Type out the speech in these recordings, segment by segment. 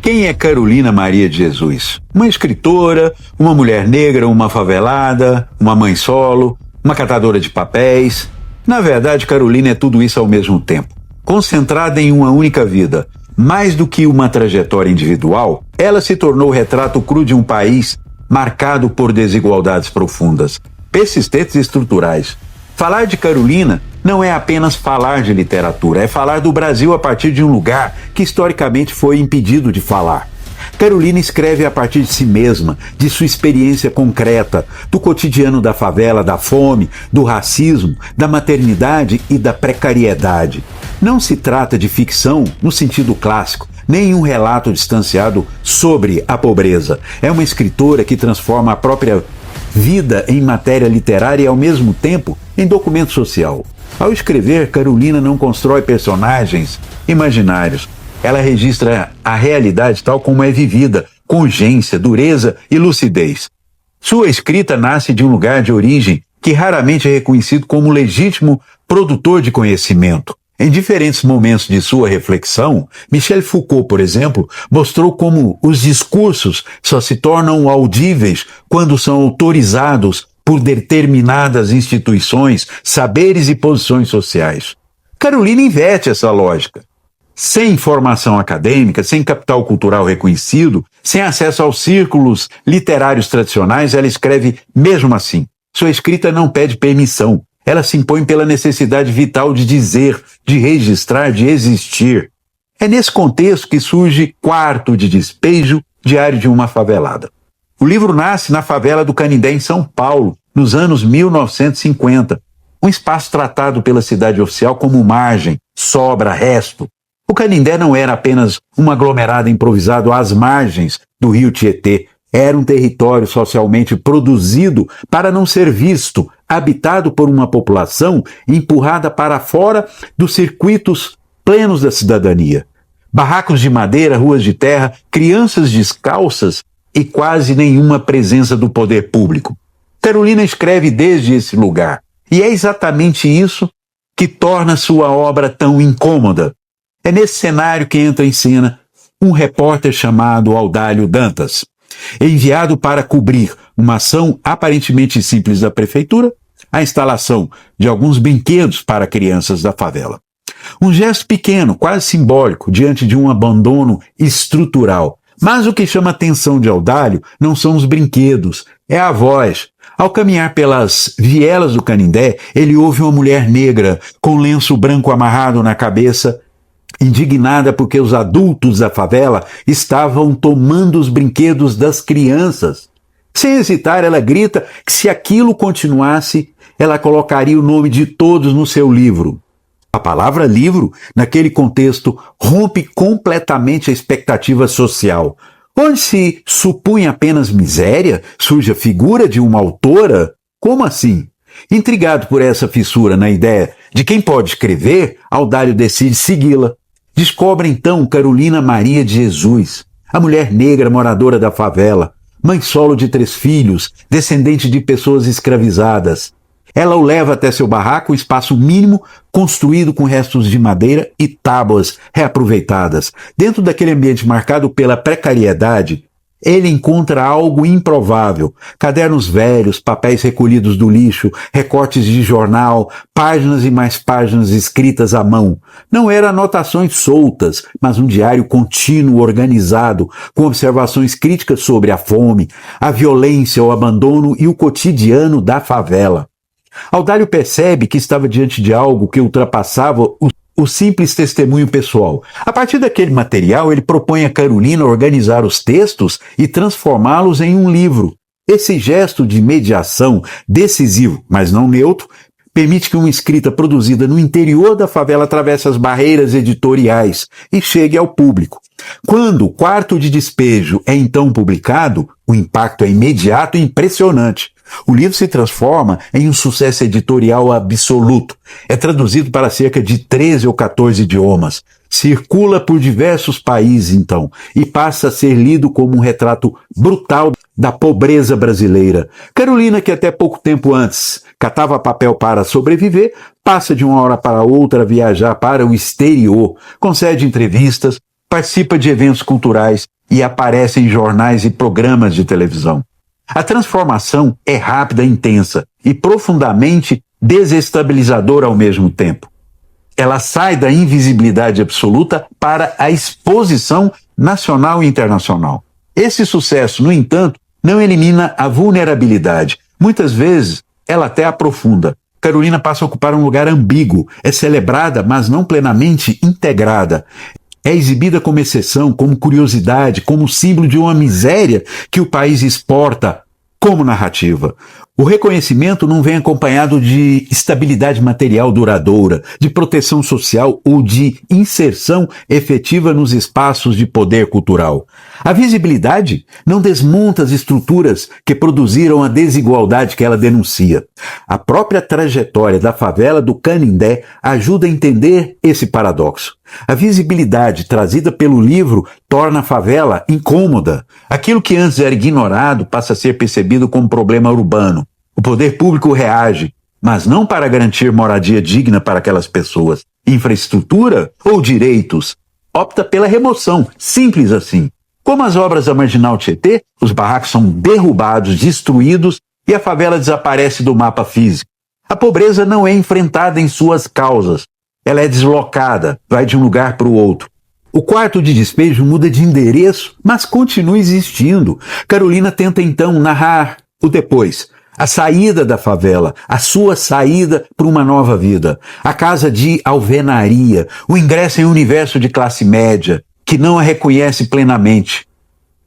Quem é Carolina Maria de Jesus? Uma escritora, uma mulher negra, uma favelada, uma mãe solo, uma catadora de papéis. Na verdade, Carolina é tudo isso ao mesmo tempo. Concentrada em uma única vida, mais do que uma trajetória individual, ela se tornou o retrato cru de um país marcado por desigualdades profundas, persistentes e estruturais. Falar de Carolina não é apenas falar de literatura, é falar do Brasil a partir de um lugar que historicamente foi impedido de falar. Carolina escreve a partir de si mesma, de sua experiência concreta, do cotidiano da favela, da fome, do racismo, da maternidade e da precariedade. Não se trata de ficção no sentido clássico, nem um relato distanciado sobre a pobreza. É uma escritora que transforma a própria vida em matéria literária e, ao mesmo tempo, em documento social. Ao escrever, Carolina não constrói personagens imaginários. Ela registra a realidade tal como é vivida, com urgência, dureza e lucidez. Sua escrita nasce de um lugar de origem que raramente é reconhecido como legítimo produtor de conhecimento. Em diferentes momentos de sua reflexão, Michel Foucault, por exemplo, mostrou como os discursos só se tornam audíveis quando são autorizados por determinadas instituições, saberes e posições sociais. Carolina inverte essa lógica. Sem formação acadêmica, sem capital cultural reconhecido, sem acesso aos círculos literários tradicionais, ela escreve mesmo assim. Sua escrita não pede permissão. Ela se impõe pela necessidade vital de dizer, de registrar, de existir. É nesse contexto que surge Quarto de Despejo, Diário de uma Favelada. O livro nasce na favela do Canindé, em São Paulo, nos anos 1950. Um espaço tratado pela cidade oficial como margem, sobra, resto. O Canindé não era apenas um aglomerado improvisado às margens do rio Tietê. Era um território socialmente produzido para não ser visto, habitado por uma população empurrada para fora dos circuitos plenos da cidadania. Barracos de madeira, ruas de terra, crianças descalças e quase nenhuma presença do poder público. Carolina escreve desde esse lugar, e é exatamente isso que torna sua obra tão incômoda. É nesse cenário que entra em cena um repórter chamado Audálio Dantas, enviado para cobrir uma ação aparentemente simples da prefeitura, a instalação de alguns brinquedos para crianças da favela. Um gesto pequeno, quase simbólico, diante de um abandono estrutural. Mas o que chama a atenção de Audálio não são os brinquedos, é a voz. Ao caminhar pelas vielas do Canindé, ele ouve uma mulher negra com lenço branco amarrado na cabeça, indignada porque os adultos da favela estavam tomando os brinquedos das crianças. Sem hesitar, ela grita que se aquilo continuasse, ela colocaria o nome de todos no seu livro. A palavra livro, naquele contexto, rompe completamente a expectativa social. Onde se supunha apenas miséria, surge a figura de uma autora? Como assim? Intrigado por essa fissura na ideia de quem pode escrever, Audálio decide segui-la. Descobre então Carolina Maria de Jesus, a mulher negra moradora da favela, mãe solo de 3 filhos, descendente de pessoas escravizadas. Ela o leva até seu barraco, um espaço mínimo construído com restos de madeira e tábuas reaproveitadas. Dentro daquele ambiente marcado pela precariedade, ele encontra algo improvável: cadernos velhos, papéis recolhidos do lixo, recortes de jornal, páginas e mais páginas escritas à mão. Não eram anotações soltas, mas um diário contínuo, organizado, com observações críticas sobre a fome, a violência, o abandono e o cotidiano da favela. Audálio percebe que estava diante de algo que ultrapassava o simples testemunho pessoal. A partir daquele material, ele propõe a Carolina organizar os textos e transformá-los em um livro. Esse gesto de mediação, decisivo, mas não neutro, permite que uma escrita produzida no interior da favela atravesse as barreiras editoriais e chegue ao público. Quando Quarto de Despejo é então publicado, o impacto é imediato e impressionante. O livro se transforma em um sucesso editorial absoluto. É traduzido para cerca de 13 ou 14 idiomas. Circula por diversos países, então, e passa a ser lido como um retrato brutal da pobreza brasileira. Carolina, que até pouco tempo antes catava papel para sobreviver, passa de uma hora para outra a viajar para o exterior, concede entrevistas, participa de eventos culturais e aparece em jornais e programas de televisão. A transformação é rápida e intensa e profundamente desestabilizadora ao mesmo tempo. Ela sai da invisibilidade absoluta para a exposição nacional e internacional. Esse sucesso, no entanto, não elimina a vulnerabilidade. Muitas vezes, ela até aprofunda. Carolina passa a ocupar um lugar ambíguo, é celebrada, mas não plenamente integrada. É exibida como exceção, como curiosidade, como símbolo de uma miséria que o país exporta como narrativa. O reconhecimento não vem acompanhado de estabilidade material duradoura, de proteção social ou de inserção efetiva nos espaços de poder cultural. A visibilidade não desmonta as estruturas que produziram a desigualdade que ela denuncia. A própria trajetória da favela do Canindé ajuda a entender esse paradoxo. A visibilidade trazida pelo livro torna a favela incômoda. Aquilo que antes era ignorado passa a ser percebido como problema urbano. O poder público reage, mas não para garantir moradia digna para aquelas pessoas. Infraestrutura ou direitos? Opta pela remoção, simples assim. Como as obras da Marginal Tietê, os barracos são derrubados, destruídos e a favela desaparece do mapa físico. A pobreza não é enfrentada em suas causas. Ela é deslocada, vai de um lugar para o outro. O quarto de despejo muda de endereço, mas continua existindo. Carolina tenta então narrar o depois, a saída da favela, a sua saída para uma nova vida, a casa de alvenaria, o ingresso em um universo de classe média, que não a reconhece plenamente.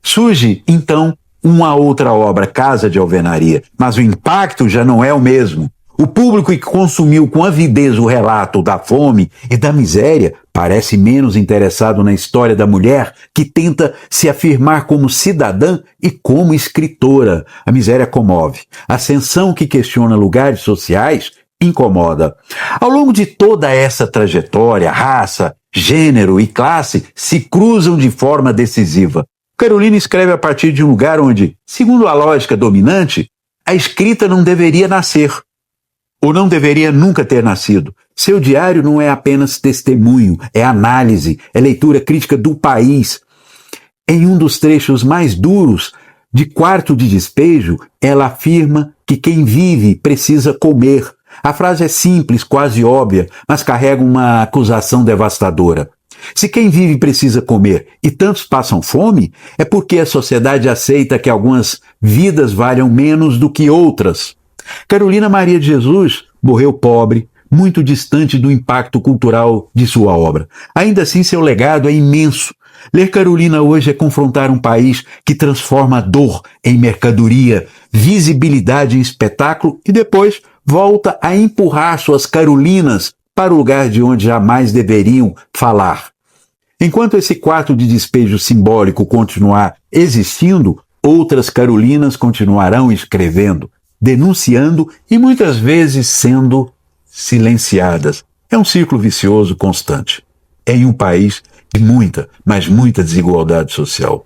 Surge, então, uma outra obra, Casa de Alvenaria, mas o impacto já não é o mesmo. O público que consumiu com avidez o relato da fome e da miséria parece menos interessado na história da mulher que tenta se afirmar como cidadã e como escritora. A miséria comove. A ascensão que questiona lugares sociais incomoda. Ao longo de toda essa trajetória, raça, gênero e classe se cruzam de forma decisiva. Carolina escreve a partir de um lugar onde, segundo a lógica dominante, a escrita não deveria nascer. Ou não deveria nunca ter nascido. Seu diário não é apenas testemunho, é análise, é leitura crítica do país. Em um dos trechos mais duros de Quarto de Despejo, ela afirma que quem vive precisa comer. A frase é simples, quase óbvia, mas carrega uma acusação devastadora. Se quem vive precisa comer e tantos passam fome, é porque a sociedade aceita que algumas vidas valham menos do que outras. Carolina Maria de Jesus morreu pobre, muito distante do impacto cultural de sua obra. Ainda assim, seu legado é imenso. Ler Carolina hoje é confrontar um país que transforma dor em mercadoria, visibilidade em espetáculo e depois volta a empurrar suas Carolinas para o lugar de onde jamais deveriam falar. Enquanto esse quarto de despejo simbólico continuar existindo, outras Carolinas continuarão escrevendo, denunciando e muitas vezes sendo silenciadas. É um ciclo vicioso constante. Em um país de muita, mas muita desigualdade social.